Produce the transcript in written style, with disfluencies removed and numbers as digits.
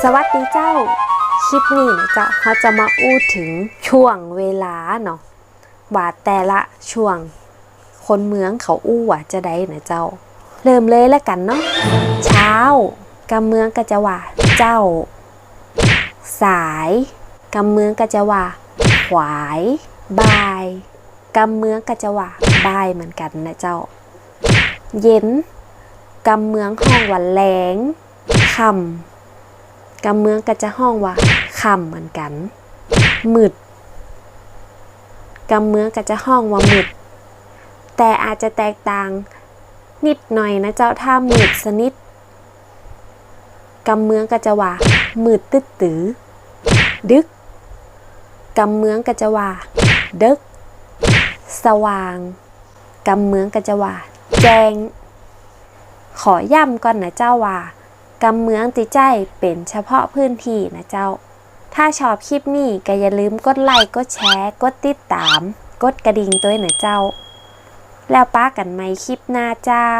สวัสดีเจ้าคลิปนี้นะเจ้าเขาจะมาอู้ถึงช่วงเวลาเนาะว่าแต่ละช่วงคนเมืองเขาอู้ว่าจะได้นะเจ้าเริ่มเลยแล้วกันเนาะเช้ากำเมืองก็จะว่าเจ้าสายกำเมืองก็จะว่าขวายบ่ายกำเมืองก็จะว่าบ่ายเหมือนกันนะเจ้าเย็นกำเมืองห้องว่าแลงค่ำกำเมืองก็จะห้องว่าค่ำเหมือนกันมืดกำเมืองก็จะห้องว่ามืดแต่อาจจะแตกต่างนิดหน่อยนะเจ้าถ้ามืดสนิทกำเมืองก็จะว่ามืดตื้อดึกกำเมืองก็จะว่าดึกสว่างกำเมืองก็จะว่าแจ้งขอย้ำก่อนนะเจ้าว่ากำเมืองติใจเป็นเฉพาะพื้นที่นะเจ้าถ้าชอบคลิปนี้ก็อย่าลืมกดไลค์กดแชร์กดติดตามกดกระดิ่งด้วยนะเจ้าแล้วป้ากันไหมคลิปหน้าเจ้า